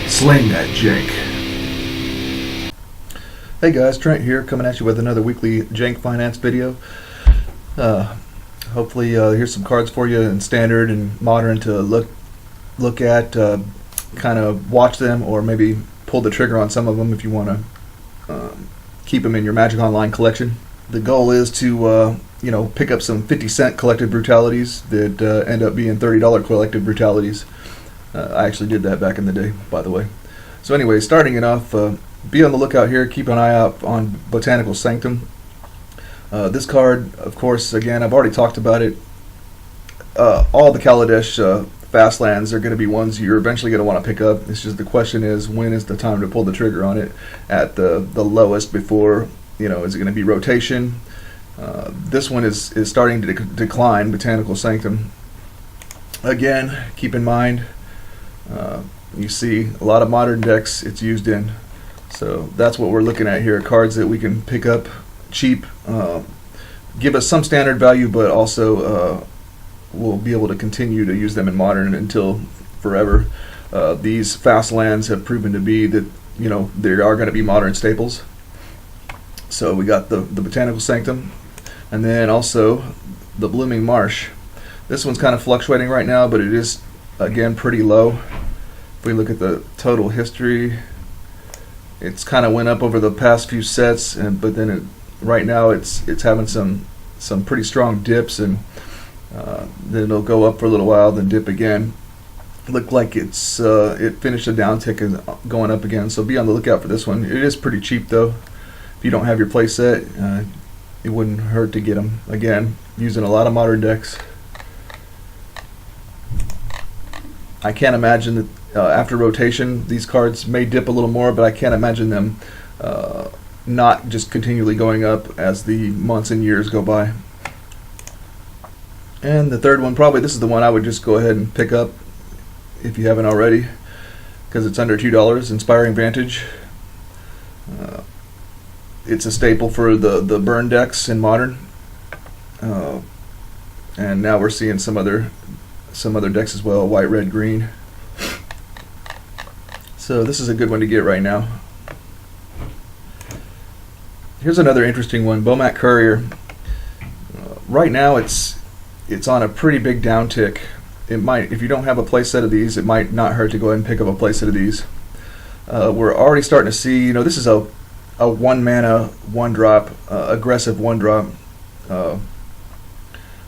Sling that jank. Hey guys, Trent here, coming at you with another weekly Jank Finance video. Hopefully here's some cards for you in standard and modern to look at, kind of watch them, or maybe pull the trigger on some of them if you want to keep them in your Magic Online collection. The goal is to pick up some 50-cent collected brutalities that end up being $30 collected brutalities. I actually did that back in the day, by the way. So anyway, starting it off, be on the lookout here. Keep an eye out on Botanical Sanctum. This card, of course, again, I've already talked about it. All the Kaladesh fast lands are going to be ones you're eventually going to want to pick up. It's just the question is, when is the time to pull the trigger on it at the lowest before, is it going to be rotation? This one is starting to decline, Botanical Sanctum. Again, keep in mind, you see a lot of modern decks it's used in. So that's what we're looking at here, cards that we can pick up cheap, give us some standard value, but also we'll be able to continue to use them in modern until forever. These fast lands have proven to be that, they are going to be modern staples. So we got the Botanical Sanctum, and then also the Blooming Marsh. This one's kind of fluctuating right now, but it is, again, pretty low. If we look at the total history, it's kind of went up over the past few sets, but then right now it's having some pretty strong dips, and then it'll go up for a little while, then dip again. Looked like it finished a downtick and going up again. So be on the lookout for this one. It is pretty cheap though. If you don't have your play set, it wouldn't hurt to get them. Again, using a lot of modern decks. I can't imagine that after rotation these cards may dip a little more, but I can't imagine them not just continually going up as the months and years go by. And the third one, probably this is the one I would just go ahead and pick up if you haven't already, because it's under $2, Inspiring Vantage. It's a staple for the burn decks in modern, and now we're seeing some other decks as well, white, red, green. So this is a good one to get right now. Here's another interesting one, Bomat Courier. Right now it's on a pretty big downtick. It might, if you don't have a play set of these, it might not hurt to go ahead and pick up a play set of these. We're already starting to see, this is a 1 mana, 1-drop, aggressive 1-drop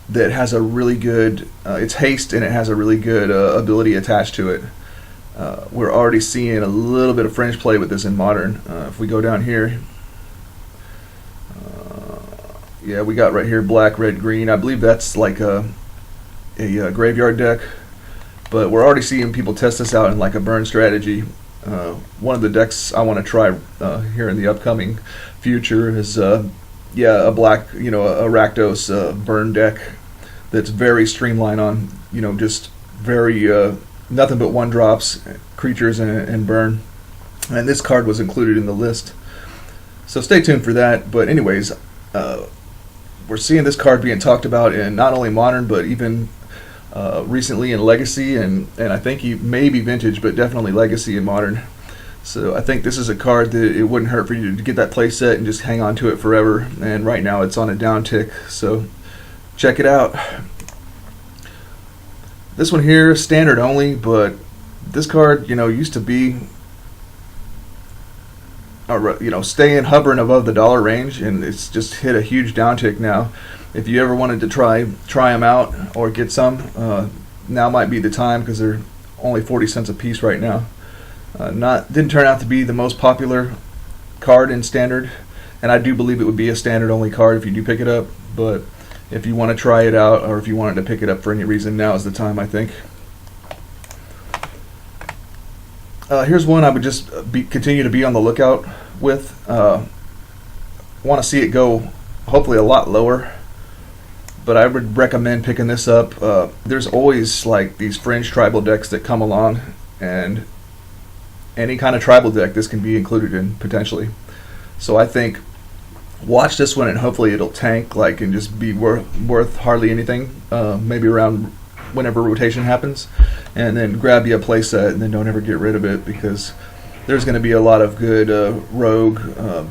that has a really good, it's haste, and it has a really good ability attached to it. We're already seeing a little bit of fringe play with this in modern. If we go down here, yeah, we got right here black, red, green. I believe that's like a graveyard deck, but we're already seeing people test this out in like a burn strategy. One of the decks I want to try here in the upcoming future is a black, a Rakdos burn deck that's very streamlined on, just very nothing but 1-drops, creatures, and burn. And this card was included in the list, so stay tuned for that. But anyways, we're seeing this card being talked about in not only modern, but even recently in Legacy, and I think maybe Vintage, but definitely Legacy and modern. So I think this is a card that it wouldn't hurt for you to get that play set and just hang on to it forever. And right now it's on a downtick, so check it out. This one here, standard only, but this card, used to be, staying hovering above the dollar range, and it's just hit a huge downtick now. If you ever wanted to try them out or get some, now might be the time, because they're only 40 cents a piece right now. Didn't turn out to be the most popular card in standard, and I do believe it would be a standard only card if you do pick it up. But if you want to try it out, or if you wanted to pick it up for any reason, now is the time, I think. Here's one I would just continue to be on the lookout with. Want to see it go hopefully a lot lower, but I would recommend picking this up. There's always like these fringe tribal decks that come along, and any kind of tribal deck this can be included in potentially. So I think watch this one, and hopefully it'll tank like and just be worth hardly anything, maybe around whenever rotation happens, and then grab you a playset, and then don't ever get rid of it, because there's going to be a lot of good rogue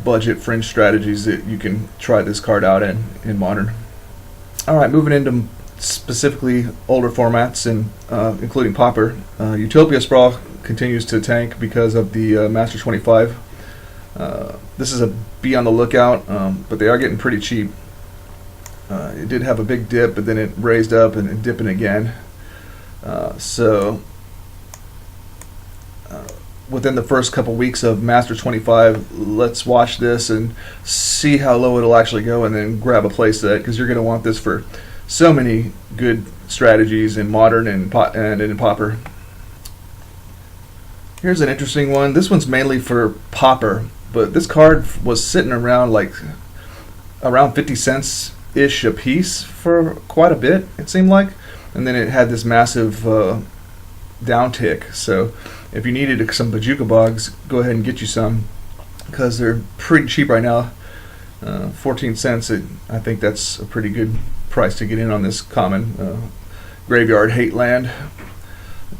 budget fringe strategies that you can try this card out in Modern. Alright, moving into specifically older formats, and including Pauper. Utopia Sprawl continues to tank because of the Master 25. This is a be on the lookout, but they are getting pretty cheap. It did have a big dip, but then it raised up and it dipping again. So within the first couple weeks of Master 25, let's watch this and see how low it'll actually go, and then grab a playset, because you're going to want this for so many good strategies in Modern and in Pauper. Here's an interesting one. This one's mainly for Pauper, but this card was sitting around around 50 cents ish a piece for quite a bit, it seemed like, and then it had this massive downtick. So if you needed some Bajuka Bogs, go ahead and get you some, because they're pretty cheap right now. 14 cents. I think that's a pretty good price to get in on this common graveyard hate land.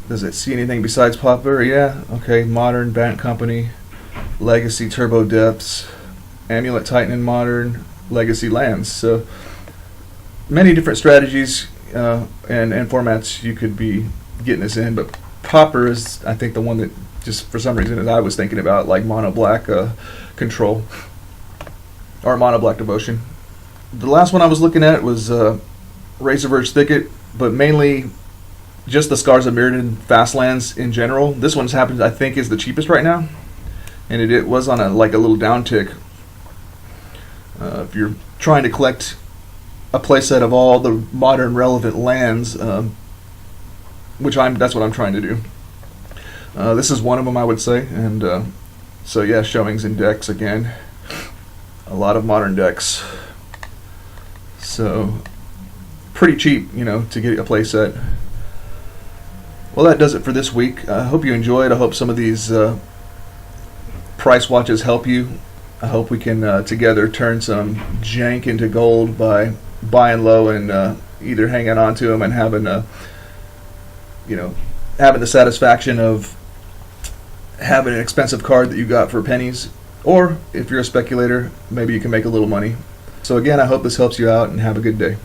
Does it see anything besides Pauper? Yeah. Okay. Modern, Bant Company, Legacy, Turbo Depths, Amulet Titan in Modern, Legacy lands. So many different strategies and formats you could be getting this in, but Pauper is, I think, the one that just for some reason that I was thinking about, like Mono Black Control or Mono Black Devotion. The last one I was looking at was Razorverge Thicket, but mainly just the Scars of Mirrodin Fastlands in general. This one's happened, I think, is the cheapest right now, and it was on a little downtick. If you're trying to collect a playset of all the Modern relevant lands, that's what I'm trying to do. This is one of them, I would say, and so yeah, showings in decks again. A lot of Modern decks. So pretty cheap, to get a playset. Well, that does it for this week. I hope you enjoyed. I hope some of these price watches help you. I hope we can together turn some jank into gold by buying low and either hanging on to them and having having the satisfaction of having an expensive card that you got for pennies, or if you're a speculator, maybe you can make a little money. So again, I hope this helps you out, and have a good day.